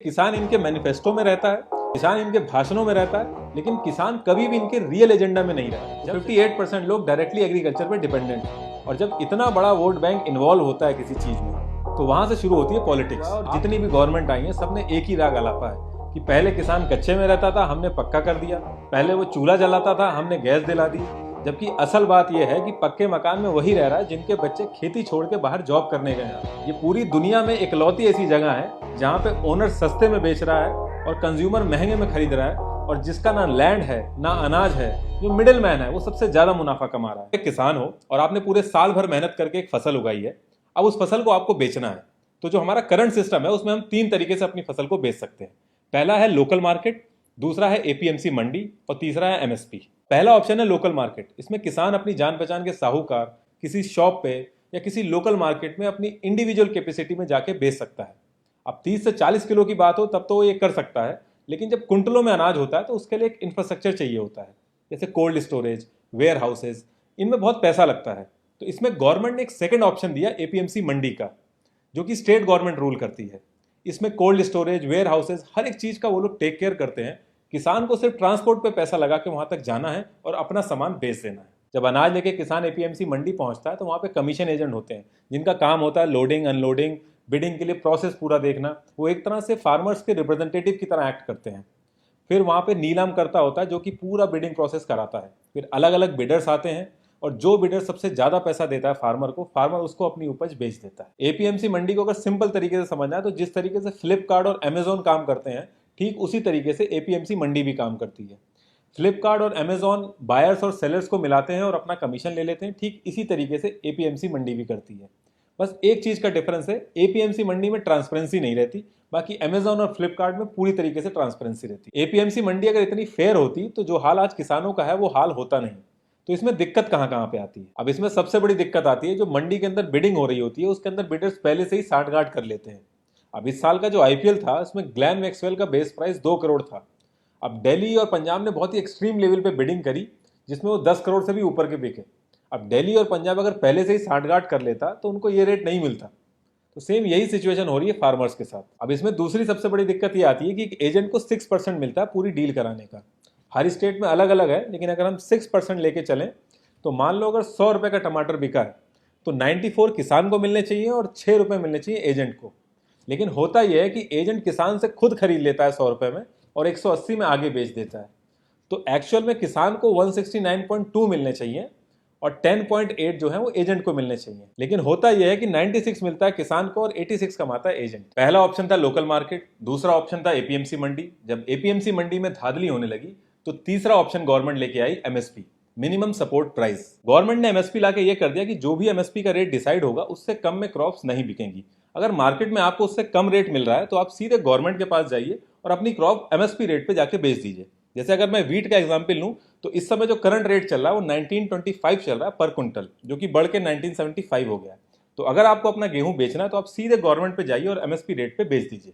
किसान इनके मैनिफेस्टो में रहता है, किसान इनके भाषणों में रहता है, लेकिन किसान कभी भी इनके रियल एजेंडा में नहीं रहा। 58% लोग डायरेक्टली एग्रीकल्चर पे डिपेंडेंट हैं और जब इतना बड़ा वोट बैंक इन्वॉल्व होता है किसी चीज में तो वहां से शुरू होती है पॉलिटिक्स। और जितनी भी गवर्नमेंट आई है सबने एक ही राग अलापा है कि पहले किसान कच्चे में रहता था, हमने पक्का कर दिया, पहले वो चूल्हा जलाता था, हमने गैस दिला दी। जबकि असल बात यह है कि पक्के मकान में वही रह रहा है जिनके बच्चे खेती छोड़ के बाहर जॉब करने गए हैं। ये पूरी दुनिया में इकलौती ऐसी जगह है जहाँ पे ओनर सस्ते में बेच रहा है और कंज्यूमर महंगे में खरीद रहा है, और जिसका ना लैंड है ना अनाज है, जो मिडिल मैन है वो सबसे ज्यादा मुनाफा कमा रहा है। एक किसान हो और आपने पूरे साल भर मेहनत करके एक फसल उगाई है, अब उस फसल को आपको बेचना है, तो जो हमारा करंट सिस्टम है उसमें हम 3 तरीके से अपनी फसल को बेच सकते हैं। पहला है लोकल मार्केट, दूसरा है एपीएमसी मंडी और तीसरा है एमएसपी। पहला ऑप्शन है लोकल मार्केट। इसमें किसान अपनी जान पहचान के साहूकार किसी शॉप पे या किसी लोकल मार्केट में अपनी इंडिविजुअल कैपेसिटी में जाके बेच सकता है। अब 30 से 40 किलो की बात हो तब तो वो ये कर सकता है, लेकिन जब कुंटलों में अनाज होता है तो उसके लिए एक इंफ्रास्ट्रक्चर चाहिए होता है, जैसे कोल्ड स्टोरेज, वेयर हाउसेज, इनमें बहुत पैसा लगता है। तो इसमें गवर्नमेंट ने एक सेकेंड ऑप्शन दिया एपीएमसी मंडी का, जो कि स्टेट गवर्नमेंट रूल करती है। इसमें कोल्ड स्टोरेज, वेयर हाउसेज, हर एक चीज का वो लोग टेक केयर करते हैं। किसान को सिर्फ ट्रांसपोर्ट पे पैसा लगा के वहां तक जाना है और अपना सामान बेच देना है। जब अनाज लेके किसान एपीएमसी मंडी पहुंचता है तो वहां पे कमीशन एजेंट होते हैं जिनका काम होता है लोडिंग, अनलोडिंग, बिडिंग के लिए प्रोसेस पूरा देखना। वो एक तरह से फार्मर्स के रिप्रेजेंटेटिव की तरह एक्ट करते हैं। फिर वहां पे नीलाम करता होता है जो कि पूरा बिडिंग प्रोसेस कराता है। फिर अलग अलग बिडर्स आते हैं और जो बिडर सबसे ज्यादा पैसा देता है फार्मर को, फार्मर उसको अपनी उपज बेच देता है। एपीएमसी मंडी को अगर सिंपल तरीके से समझना है तो जिस तरीके से फ्लिपकार्ट और अमेजोन काम करते हैं, ठीक उसी तरीके से एपीएमसी मंडी भी काम करती है। फ्लिपकार्ट और अमेजोन बायर्स और सेलर्स को मिलाते हैं और अपना कमीशन ले लेते हैं, ठीक इसी तरीके से एपीएमसी मंडी भी करती है। बस एक चीज का डिफरेंस है, एपीएमसी मंडी में ट्रांसपेरेंसी नहीं रहती, बाकी अमेजोन और फ्लिपकार्ट में पूरी तरीके से ट्रांसपेरेंसी रहती है। एपीएमसी मंडी अगर इतनी फेयर होती तो जो हाल आज किसानों का है वो हाल होता नहीं। तो इसमें दिक्कत कहाँ कहाँ पे आती है? अब इसमें सबसे बड़ी दिक्कत आती है जो मंडी के अंदर बिडिंग हो रही होती है उसके अंदर बिडर्स पहले से ही साठगांठ कर लेते हैं। अब इस साल का जो आईपीएल था उसमें ग्लेन मैक्सवेल का बेस प्राइस 2 करोड़ था। अब दिल्ली और पंजाब ने बहुत ही एक्सट्रीम लेवल पे बिडिंग करी जिसमें वो 10 करोड़ से भी ऊपर के बिके। अब दिल्ली और पंजाब अगर पहले से ही साठगांठ कर लेता तो उनको ये रेट नहीं मिलता। तो सेम यही सिचुएशन हो रही है फार्मर्स के साथ। अब इसमें दूसरी सबसे बड़ी दिक्कत ये आती है कि एक एजेंट को 6% मिलता है पूरी डील कराने का। हर स्टेट में अलग अलग है, लेकिन अगर हम 6% लेके चलें तो मान लो अगर 100 रुपए का टमाटर बिका है तो 94 किसान को मिलने चाहिए और 6 रुपए मिलने चाहिए एजेंट को। लेकिन होता यह है कि एजेंट किसान से खुद खरीद लेता है 100 रुपए में और 180 में आगे बेच देता है। तो एक्चुअल में किसान को 169.2 मिलने चाहिए और 10.8 जो है वो एजेंट को मिलने चाहिए। लेकिन होता यह है कि 96 मिलता है किसान को और 86 कमाता है एजेंट। पहला ऑप्शन था लोकल मार्केट, दूसरा ऑप्शन था एपीएमसी मंडी। जब एपीएमसी मंडी में धांधली होने लगी तो तीसरा ऑप्शन गवर्नमेंट लेके आई MSP, minimum support price. Government ने एमएसपी लाके ये कर दिया कि जो भी एमएसपी का रेट डिसाइड होगा उससे कम में क्रॉप्स नहीं बिकेंगी। अगर मार्केट में आपको उससे कम रेट मिल रहा है तो आप सीधे गवर्नमेंट के पास जाइए और अपनी क्रॉप एमएसपी रेट पे जाके बेच दीजिए। जैसे अगर मैं वीट का एग्जांपल लूं तो इस समय जो करंट रेट चल रहा है वो 1925 चल रहा है पर क्विंटल, जो कि बढ़ के 1975 हो गया है। तो अगर आपको अपना गेहूं बेचना है तो आप सीधे गवर्नमेंट पे जाइए और एमएसपी रेट पे बेच दीजिए।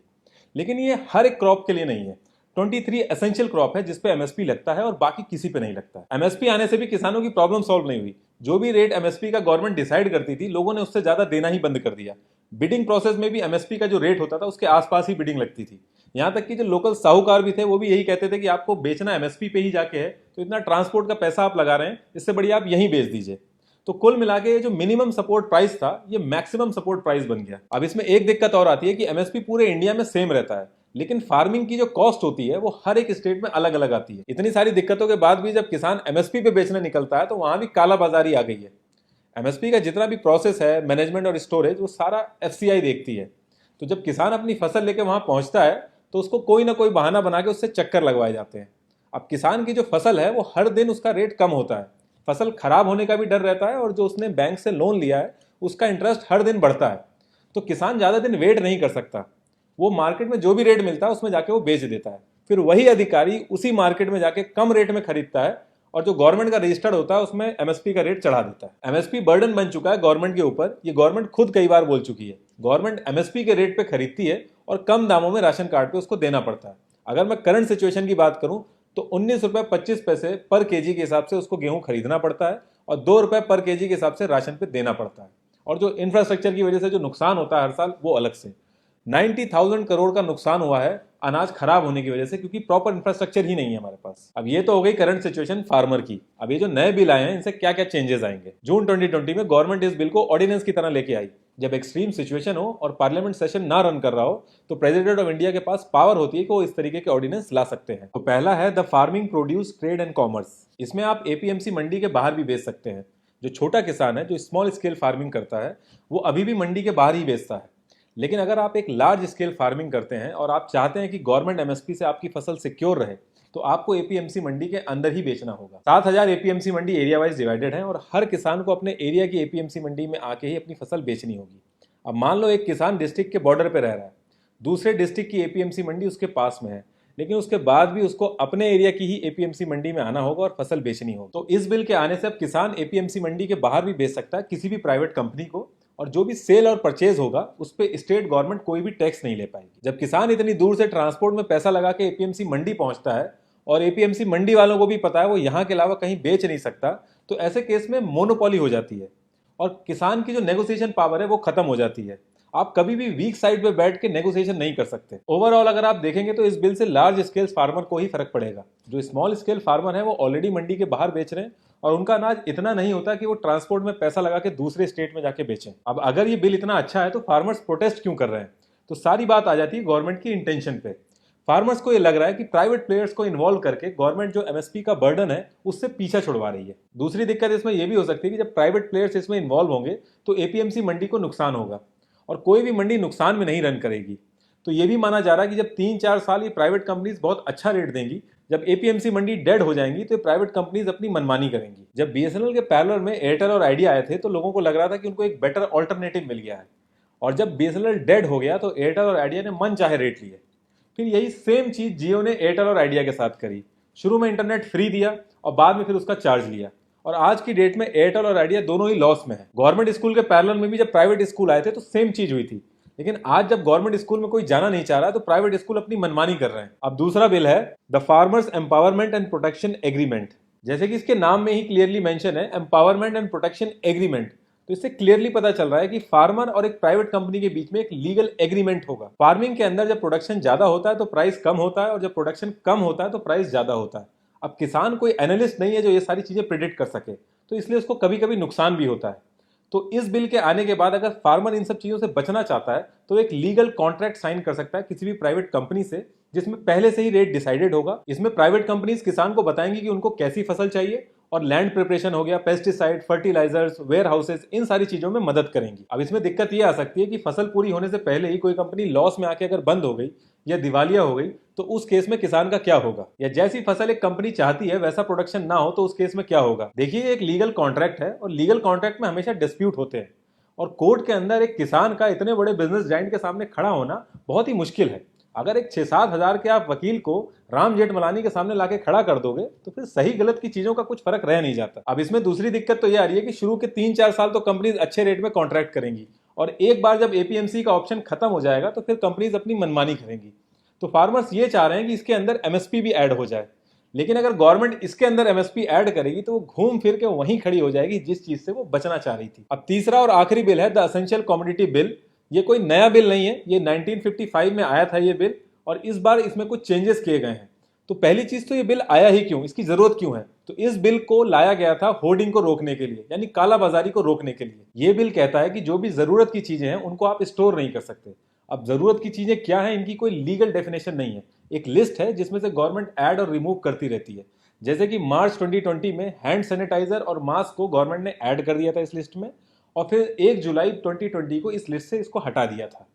लेकिन ये हर एक क्रॉप के लिए नहीं है। 23 एसेंशियल क्रॉप है जिसपे एमएसपी लगता है और बाकी किसी पे नहीं लगता है। एमएसपी आने से भी किसानों की प्रॉब्लम सॉल्व नहीं हुई। जो भी रेट एमएसपी का गवर्नमेंट डिसाइड करती थी, लोगों ने उससे ज्यादा देना ही बंद कर दिया। बिडिंग प्रोसेस में भी एमएसपी का जो रेट होता था उसके आसपास ही बिडिंग लगती थी। यहाँ तक कि जो लोकल साहूकार भी थे वो भी यही कहते थे कि आपको बेचना एमएसपी पे ही जाके है, तो इतना ट्रांसपोर्ट का पैसा आप लगा रहे हैं, इससे बढ़िया आप यहीं बेच दीजिए। तो कुल मिला के जो मिनिमम सपोर्ट प्राइस था ये मैक्सिमम सपोर्ट प्राइस बन गया। अब इसमें एक दिक्कत और आती है कि एमएसपी पूरे इंडिया में सेम रहता है, लेकिन फार्मिंग की जो कॉस्ट होती है वो हर एक स्टेट में अलग अलग आती है। इतनी सारी दिक्कतों के बाद भी जब किसान एमएसपी पे बेचने निकलता है तो वहां भी काला बाजारी आ गई है। एमएसपी का जितना भी प्रोसेस है, मैनेजमेंट और स्टोरेज, वो सारा एफसीआई देखती है। तो जब किसान अपनी फसल लेके वहां पहुंचता है तो उसको कोई ना कोई बहाना बना के उससे चक्कर लगवाए जाते हैं। अब किसान की जो फसल है वो हर दिन उसका रेट कम होता है, फसल खराब होने का भी डर रहता है और जो उसने बैंक से लोन लिया है उसका इंटरेस्ट हर दिन बढ़ता है। तो किसान ज्यादा दिन वेट नहीं कर सकता, वो मार्केट में जो भी रेट मिलता है उसमें जाके वो बेच देता है। फिर वही अधिकारी उसी मार्केट में जाके कम रेट में खरीदता है और जो गवर्नमेंट का रजिस्टर्ड होता है उसमें एमएसपी का रेट चढ़ा देता है। एमएसपी बर्डन बन चुका है गवर्नमेंट के ऊपर, ये गवर्नमेंट खुद कई बार बोल चुकी है। गवर्नमेंट एमएसपी के रेट पे खरीदती है और कम दामों में राशन कार्ड पे उसको देना पड़ता है। अगर मैं करंट सिचुएशन की बात करूं तो 19 रुपए 25 पैसे पर केजी के हिसाब से उसको गेहूं खरीदना पड़ता है और 2 रुपए पर केजी के हिसाब से राशन पे देना पड़ता है। और जो इंफ्रास्ट्रक्चर की वजह से जो नुकसान होता है हर साल वो अलग से। 90,000 करोड़ का नुकसान हुआ है अनाज खराब होने की वजह से, क्योंकि प्रॉपर इंफ्रास्ट्रक्चर ही नहीं है हमारे पास। अब ये तो हो गई करंट सिचुएशन फार्मर की। अब ये जो नए बिल आए हैं इनसे क्या क्या चेंजेस आएंगे। जून 2020 में गवर्नमेंट इस बिल को ऑर्डिनेंस की तरह लेके आई। जब एक्सट्रीम सिचुएशन हो और पार्लियामेंट सेशन ना रन कर रहा हो तो प्रेसिडेंट ऑफ इंडिया के पास पावर होती है कि वो इस तरीके के ऑर्डिनेंस ला सकते हैं। तो पहला है the farming produce trade and commerce. इसमें आप एपीएमसी मंडी के बाहर भी बेच सकते हैं। जो छोटा किसान है, जो स्मॉल स्केल फार्मिंग करता है, वो अभी भी मंडी के बाहर ही बेचता है। लेकिन अगर आप एक लार्ज स्केल फार्मिंग करते हैं और आप चाहते हैं कि गवर्नमेंट एमएसपी से आपकी फसल सिक्योर रहे, तो आपको एपीएमसी मंडी के अंदर ही बेचना होगा। 7,000 एपीएमसी मंडी एरिया वाइज डिवाइडेड है और हर किसान को अपने एरिया की एपीएमसी मंडी में आके ही अपनी फसल बेचनी होगी। अब मान लो एक किसान डिस्ट्रिक्ट के बॉर्डर पे रह रहा है, दूसरे डिस्ट्रिक्ट की एपीएमसी मंडी उसके पास में है, लेकिन उसके बाद भी उसको अपने एरिया की ही एपीएमसी मंडी में आना होगा और फसल बेचनी होगी। तो इस बिल के आने से अब किसान एपीएमसी मंडी के बाहर भी बेच सकता है किसी भी प्राइवेट कंपनी को, और जो भी सेल और परचेज होगा उस पर स्टेट गवर्नमेंट कोई भी टैक्स नहीं ले पाएगी। जब किसान इतनी दूर से ट्रांसपोर्ट में पैसा लगा के एपीएमसी मंडी पहुंचता है और एपीएमसी मंडी वालों को भी पता है वो यहाँ के अलावा कहीं बेच नहीं सकता, तो ऐसे केस में मोनोपोली हो जाती है और किसान की जो नेगोशिएशन पावर है वो खत्म हो जाती है। आप कभी भी वीक साइड पे बैठ के नेगोशिएशन नहीं कर सकते। ओवरऑल अगर आप देखेंगे तो इस बिल से लार्ज स्केल फार्मर को ही फर्क पड़ेगा। जो स्मॉल स्केल फार्मर है वो ऑलरेडी मंडी के बाहर बेच रहे हैं और उनका अनाज इतना नहीं होता कि वो ट्रांसपोर्ट में पैसा लगा के दूसरे स्टेट में जाके बेचें। अब अगर ये बिल इतना अच्छा है तो फार्मर्स प्रोटेस्ट क्यों कर रहे हैं? तो सारी बात आ जाती है गवर्नमेंट की इंटेंशन पे। फार्मर्स को ये लग रहा है कि प्राइवेट प्लेयर्स को इन्वॉल्व करके गवर्नमेंट जो एमएसपी का बर्डन है उससे पीछा छुड़वा रही है। दूसरी दिक्कत इसमें यह भी हो सकती है कि जब प्राइवेट प्लेयर्स इसमें इन्वॉल्व होंगे तो एपीएमसी मंडी को नुकसान होगा और कोई भी मंडी नुकसान में नहीं रन करेगी। तो ये भी माना जा रहा है कि जब 3-4 साल ये प्राइवेट कंपनीज बहुत अच्छा रेट देंगी, जब एपीएमसी मंडी डेड हो जाएंगी तो प्राइवेट कंपनीज अपनी मनमानी करेंगी। जब बीएसएनएल के पैरेलल में एयरटेल और आइडिया आए थे तो लोगों को लग रहा था कि उनको एक बेटर ऑल्टरनेटिव मिल गया है, और जब बीएसएनएल डेड हो गया तो एयरटेल और आइडिया ने मन चाहे रेट लिए। फिर यही सेम चीज जियो ने एयरटेल और आइडिया के साथ करी। शुरू में इंटरनेट फ्री दिया और बाद में फिर उसका चार्ज लिया, और आज की डेट में एयरटेल और आइडिया दोनों ही लॉस में है। गवर्नमेंट स्कूल के पैरेलल में भी जब प्राइवेट स्कूल आए थे तो सेम चीज हुई थी, लेकिन आज जब गवर्नमेंट स्कूल में कोई जाना नहीं चाह रहा तो प्राइवेट स्कूल अपनी मनमानी कर रहे हैं। अब दूसरा बिल है the farmers empowerment and protection agreement. जैसे कि इसके नाम में ही क्लियरली मेंशन है एम्पावरमेंट एंड प्रोटेक्शन एग्रीमेंट, तो इससे क्लियरली पता चल रहा है कि फार्मर और एक प्राइवेट कंपनी के बीच में एक लीगल एग्रीमेंट होगा। फार्मिंग के अंदर जब प्रोडक्शन ज्यादा होता है तो प्राइस कम होता है और जब प्रोडक्शन कम होता है तो प्राइस ज्यादा होता है। अब किसान कोई एनालिस्ट नहीं है जो ये सारी चीजें प्रिडिक्ट कर सके, तो इसलिए उसको कभी कभी नुकसान भी होता है। तो इस बिल के आने के बाद अगर फार्मर इन सब चीजों से बचना चाहता है तो एक लीगल कॉन्ट्रैक्ट साइन कर सकता है किसी भी प्राइवेट कंपनी से, जिसमें पहले से ही रेट डिसाइडेड होगा। इसमें प्राइवेट कंपनीज किसान को बताएंगी कि उनको कैसी फसल चाहिए, और लैंड प्रिपरेशन हो गया, पेस्टिसाइड, फर्टिलाइजर्स, वेयर हाउसेज, इन सारी चीजों में मदद करेंगी। अब इसमें दिक्कत ये आ सकती है कि फसल पूरी होने से पहले ही कोई कंपनी लॉस में आके अगर बंद हो गई या दिवालिया हो गई तो उस केस में किसान का क्या होगा, या जैसी फसल एक कंपनी चाहती है वैसा प्रोडक्शन ना हो तो उस केस में क्या होगा। देखिए एक लीगल कॉन्ट्रैक्ट है और लीगल कॉन्ट्रैक्ट में हमेशा डिस्प्यूट होते हैं, और कोर्ट के अंदर एक किसान का इतने बड़े बिजनेस जाइंट के सामने खड़ा होना बहुत ही मुश्किल है। अगर एक 6-7 हजार के आप वकील को राम जेठमलानी के सामने लाके खड़ा कर दोगे तो फिर सही गलत की चीजों का कुछ फर्क रह नहीं जाता। अब इसमें दूसरी दिक्कत तो ये आ रही है कि शुरू के 3-4 साल तो कंपनीज अच्छे रेट में कॉन्ट्रैक्ट करेंगी, और एक बार जब एपीएमसी का ऑप्शन खत्म हो जाएगा तो फिर कंपनीज अपनी मनमानी करेंगी। तो फार्मर्स ये चाह रहे हैं कि इसके अंदर एमएसपी भी ऐड हो जाए, लेकिन अगर गवर्नमेंट इसके अंदर एमएसपी ऐड करेगी तो वो घूम फिर के वहीं खड़ी हो जाएगी जिस चीज से वो बचना चाह रही थी। अब तीसरा और आखिरी बिल है द एसेंशियल कमोडिटी बिल। ये कोई नया बिल नहीं है, ये 1955 में आया था ये बिल, और इस बार इसमें कुछ चेंजेस किए गए हैं। तो पहली चीज तो ये बिल आया ही क्यों, इसकी जरूरत क्यों है? तो इस बिल को लाया गया था होर्डिंग को रोकने के लिए, यानी कालाबाजारी को रोकने के लिए। ये बिल कहता है कि जो भी जरूरत की चीजें हैं उनको आप स्टोर नहीं कर सकते। अब जरूरत की चीजें क्या है, इनकी कोई लीगल डेफिनेशन नहीं है, एक लिस्ट है जिसमें से गवर्नमेंट ऐड और रिमूव करती रहती है। जैसे कि मार्च 2020 में हैंड सैनिटाइजर और मास्क को गवर्नमेंट ने ऐड कर दिया था इस लिस्ट में, और फिर 1 जुलाई 2020 को इस लिस्ट से इसको हटा दिया था।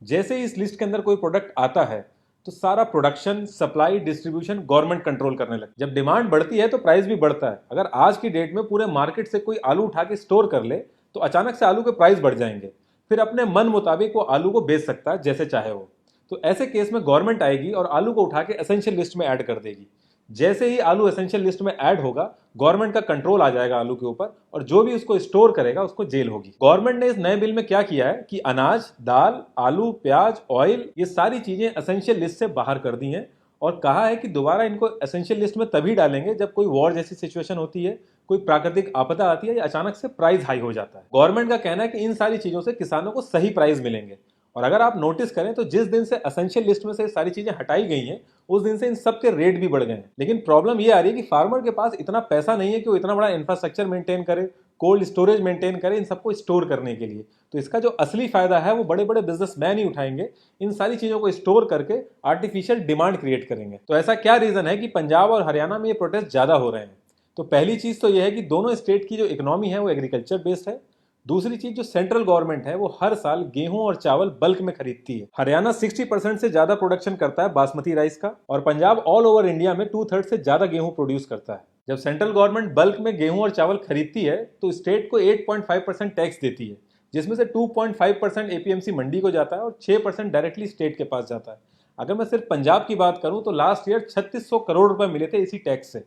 जैसे ही इस लिस्ट के अंदर कोई प्रोडक्ट आता है तो सारा production, supply, distribution government control करने लगती है। जब डिमांड बढ़ती है तो प्राइस भी बढ़ता है। अगर आज की डेट में पूरे मार्केट से कोई आलू उठा के स्टोर कर ले तो अचानक से आलू के प्राइस बढ़ जाएंगे, फिर अपने मन मुताबिक वो आलू को बेच सकता है जैसे चाहे वो। तो ऐसे केस में गवर्नमेंट आएगी और आलू को उठा के एसेंशियल लिस्ट में ऐड कर देगी। जैसे ही आलू एसेंशियल लिस्ट में ऐड होगा गवर्नमेंट का कंट्रोल आ जाएगा आलू के ऊपर, और जो भी उसको स्टोर करेगा उसको जेल होगी। गवर्नमेंट ने इस नए बिल में क्या किया है कि अनाज, दाल, आलू, प्याज, ऑयल, ये सारी चीजें एसेंशियल लिस्ट से बाहर कर दी हैं, और कहा है कि दोबारा इनको एसेंशियल लिस्ट में तभी डालेंगे जब कोई वॉर जैसी सिचुएशन होती है, कोई प्राकृतिक आपदा आती है या अचानक से प्राइस हाई हो जाता है। गवर्नमेंट का कहना है कि इन सारी चीजों से किसानों को सही प्राइस मिलेंगे, और अगर आप नोटिस करें तो जिस दिन से असेंशियल लिस्ट में से सारी चीजें हटाई गई हैं उस दिन से इन सब के रेट भी बढ़ गए हैं। लेकिन प्रॉब्लम ये आ रही है कि फार्मर के पास इतना पैसा नहीं है कि वो इतना बड़ा इंफ्रास्ट्रक्चर मेंटेन करे, कोल्ड स्टोरेज मेंटेन करे इन सबको स्टोर करने के लिए। तो इसका जो असली फायदा है वो बड़े बड़े बिजनेसमैन ही उठाएंगे, इन सारी चीजों को स्टोर करके आर्टिफिशियल डिमांड क्रिएट करेंगे। तो ऐसा क्या रीजन है कि पंजाब और हरियाणा में ये प्रोटेस्ट ज्यादा हो रहे हैं? तो पहली चीज तो यह है कि दोनों स्टेट की जो इकोनॉमी है वो एग्रीकल्चर बेस्ड है। दूसरी चीज, जो सेंट्रल गवर्नमेंट है वो हर साल गेहूं और चावल बल्क में खरीदती है। हरियाणा 60% से ज्यादा प्रोडक्शन करता है बासमती राइस का, और पंजाब ऑल ओवर इंडिया में 2/3 से ज्यादा गेहूं प्रोड्यूस करता है। जब सेंट्रल गवर्नमेंट बल्क में गेहूं और चावल खरीदती है तो स्टेट को 8.5% टैक्स देती है, जिसमें से 2.5% एपीएमसी मंडी को जाता है और 6% डायरेक्टली स्टेट के पास जाता है। अगर मैं सिर्फ पंजाब की बात करूं तो लास्ट ईयर 3600 करोड़ रुपए मिले थे इसी टैक्स से,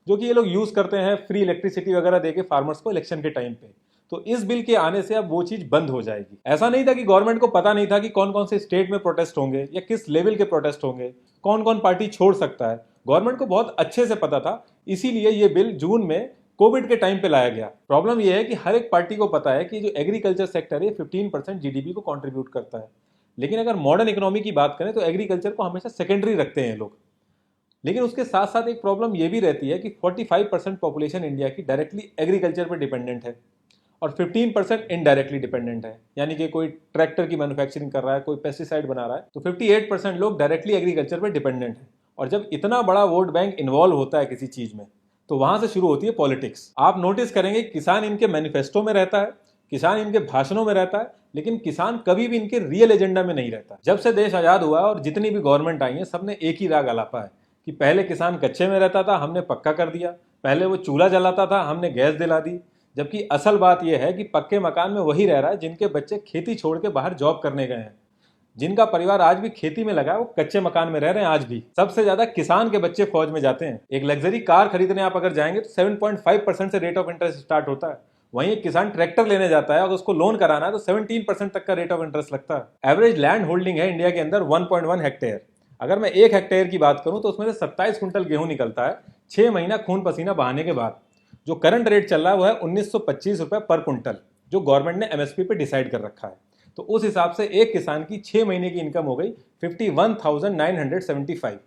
जो कि ये लोग यूज करते हैं फ्री इलेक्ट्रिसिटी वगैरह देके फार्मर्स को इलेक्शन के टाइम पे। तो इस बिल के आने से अब वो चीज बंद हो जाएगी। ऐसा नहीं था कि गवर्नमेंट को पता नहीं था कि कौन कौन से स्टेट में प्रोटेस्ट होंगे या किस लेवल के प्रोटेस्ट होंगे, कौन कौन पार्टी छोड़ सकता है। गवर्नमेंट को बहुत अच्छे से पता था, इसीलिए ये बिल जून में कोविड के टाइम पे लाया गया। प्रॉब्लम यह है कि हर एक पार्टी को पता है कि जो एग्रीकल्चर सेक्टर है 15% जीडीपी को कंट्रीब्यूट करता है। लेकिन अगर मॉडर्न इकोनॉमी की बात करें तो एग्रीकल्चर को हमेशा सेकेंडरी रखते हैं लोग। लेकिन उसके साथ साथ एक प्रॉब्लम यह भी रहती है कि 45% पॉपुलेशन इंडिया की डायरेक्टली एग्रीकल्चर पर डिपेंडेंट है और 15% इनडायरेक्टली डिपेंडेंट है। यानी कि कोई ट्रैक्टर की मैन्युफैक्चरिंग कर रहा है, कोई पेस्टिसाइड बना रहा है, तो 58% लोग डायरेक्टली एग्रीकल्चर पर डिपेंडेंट है। और जब इतना बड़ा वोट बैंक इन्वॉल्व होता है किसी चीज में तो वहां से शुरू होती है पॉलिटिक्स। आप नोटिस करेंगे किसान इनके मैनिफेस्टो में रहता है, किसान इनके भाषणों में रहता है, लेकिन किसान कभी भी इनके रियल एजेंडा में नहीं रहता। जब से देश आजाद हुआ और जितनी भी गवर्नमेंट आई है सबने एक ही राग आलापा है कि पहले किसान कच्चे में रहता था, हमने पक्का कर दिया, पहले वो चूल्हा जलाता था, हमने गैस दिला दी। जबकि असल बात यह है कि पक्के मकान में वही रह रहा है जिनके बच्चे खेती छोड़ के बाहर जॉब करने गए हैं, जिनका परिवार आज भी खेती में लगा है, वो कच्चे मकान में रह रहे हैं आज भी। सबसे ज्यादा किसान के बच्चे फौज में जाते हैं। एक लग्जरी कार खरीदने आप अगर जाएंगे तो 7.5% से रेट ऑफ इंटरेस्ट स्टार्ट होता है। वहीं एक किसान ट्रैक्टर लेने जाता है और उसको लोन कराना है तो 17% तक का रेट ऑफ इंटरेस्ट लगता है। एवरेज लैंड होल्डिंग है इंडिया के अंदर 1.1 हेक्टेयर। अगर मैं 1 हेक्टेयर की बात करूं तो उसमें से 27 कुंटल गेहूं निकलता है 6 महीना खून पसीना बहाने के बाद। जो करंट रेट चल रहा है वो है 1925 रुपए पर कुंटल, जो गवर्नमेंट ने एमएसपी पे डिसाइड कर रखा है। तो उस हिसाब से एक किसान की 6 महीने की इनकम हो गई 51,975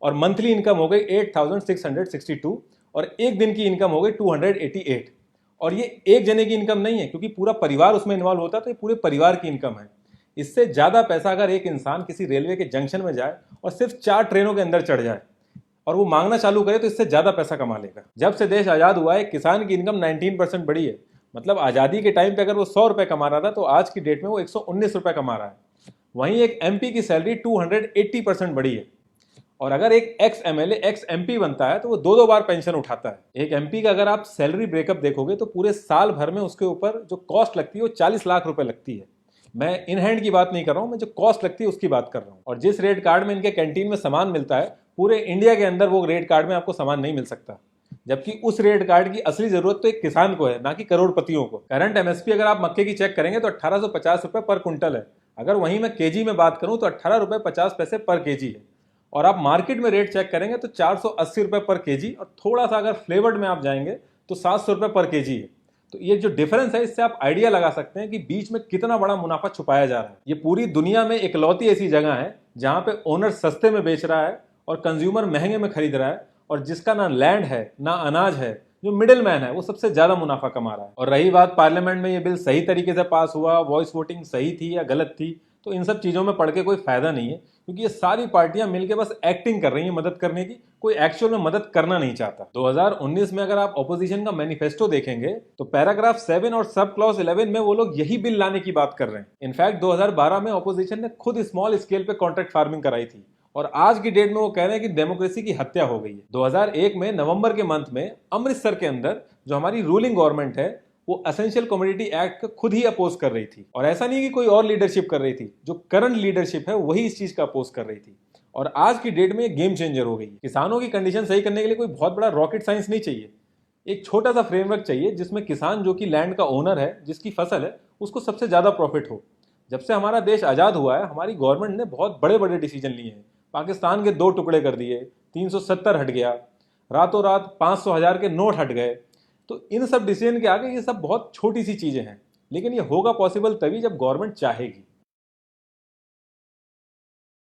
और मंथली इनकम हो गई 8,662 और एक दिन की इनकम हो गई 288। और ये एक जने की इनकम नहीं है, क्योंकि पूरा परिवार उसमें इन्वॉल्व होता है, तो ये पूरे परिवार की इनकम है। इससे ज्यादा पैसा अगर एक इंसान किसी रेलवे के जंक्शन में जाए और सिर्फ 4 ट्रेनों के अंदर चढ़ जाए और वो मांगना चालू करे तो इससे ज्यादा पैसा कमा लेगा। जब से देश आजाद हुआ है किसान की इनकम 19% बढ़ी है। मतलब आजादी के टाइम पे अगर वो 100 रुपए कमा रहा था तो आज की डेट में वो 119 रुपए कमा रहा है। वहीं एक एमपी की सैलरी 280% बढ़ी है। और अगर एक एक्स एमएलए एक्स एमपी बनता है तो वो 2-2 बार पेंशन उठाता है। एक एमपी का अगर आप सैलरी ब्रेकअप देखोगे तो पूरे साल भर में उसके ऊपर जो कॉस्ट लगती है वो 40 लाख रुपए लगती है। मैं इन हैंड की बात नहीं कर रहा हूं, मैं जो कॉस्ट लगती है उसकी बात कर रहा हूं। और जिस रेट कार्ड में इनके कैंटीन में सामान मिलता है पूरे इंडिया के अंदर वो रेट कार्ड में आपको सामान नहीं मिल सकता। जबकि उस रेट कार्ड की असली जरूरत तो एक किसान को है, ना कि करोड़पतियों को। करंट एमएसपी अगर आप मक्के की चेक करेंगे तो 1850 रुपए पर कुंटल है। अगर वहीं मैं केजी में बात करूं तो 18 रुपए 50 पैसे पर केजी है। और आप मार्केट में रेट चेक करेंगे तो 480 रुपए पर केजी, और थोड़ा सा अगर फ्लेवर्ड में आप जाएंगे तो 700 रुपए पर केजी है। तो ये जो डिफरेंस है इससे आप आइडिया लगा सकते हैं कि बीच में कितना बड़ा मुनाफा छुपाया जा रहा है। ये पूरी दुनिया में इकलौती ऐसी जगह है जहां पे ओनर सस्ते में बेच रहा है और कंज्यूमर महंगे में खरीद रहा है, और जिसका ना लैंड है ना अनाज है, जो मिडिल मैन है वो सबसे ज्यादा मुनाफा कमा रहा है। और रही बात पार्लियामेंट में ये बिल सही तरीके से पास हुआ, वॉइस वोटिंग सही थी या गलत थी, तो इन सब चीजों में पढ़ के कोई फायदा नहीं है, क्योंकि ये सारी पार्टियां मिलकर बस एक्टिंग कर रही हैं मदद करने की, कोई एक्चुअल में मदद करना नहीं चाहता। 2019 में अगर आप ऑपोजिशन का मैनिफेस्टो देखेंगे तो पैराग्राफ 7 और सब क्लॉज 11 में वो लोग यही बिल लाने की बात कर रहे हैं। इनफैक्ट 2012 में ऑपोजिशन ने खुद स्मॉल स्केल पे कॉन्ट्रैक्ट फार्मिंग कराई थी, और आज की डेट में वो कह रहे हैं कि डेमोक्रेसी की हत्या हो गई है। 2001 में नवंबर के मंथ में अमृतसर के अंदर जो हमारी रूलिंग गवर्नमेंट है वो एसेंशियल कमोडिटी एक्ट को खुद ही अपोज कर रही थी। और ऐसा नहीं कि कोई और लीडरशिप कर रही थी, जो करंट लीडरशिप है वही इस चीज का अपोज कर रही थी। और आज की डेट में ये गेम चेंजर हो गई है। किसानों की कंडीशन सही करने के लिए कोई बहुत बड़ा रॉकेट साइंस नहीं चाहिए, एक छोटा सा फ्रेमवर्क चाहिए जिसमें किसान जो कि लैंड का ओनर है, जिसकी फसल है, उसको सबसे ज्यादा प्रॉफिट हो। जब से हमारा देश आजाद हुआ है हमारी गवर्नमेंट ने बहुत बड़े बड़े डिसीजन लिए हैं। पाकिस्तान के 2 टुकड़े कर दिए, 370 हट गया, रातों रात 500,000 के नोट हट गए। तो इन सब डिसीजन के आगे ये सब बहुत छोटी सी चीजें हैं, लेकिन ये होगा पॉसिबल तभी जब गवर्नमेंट चाहेगी।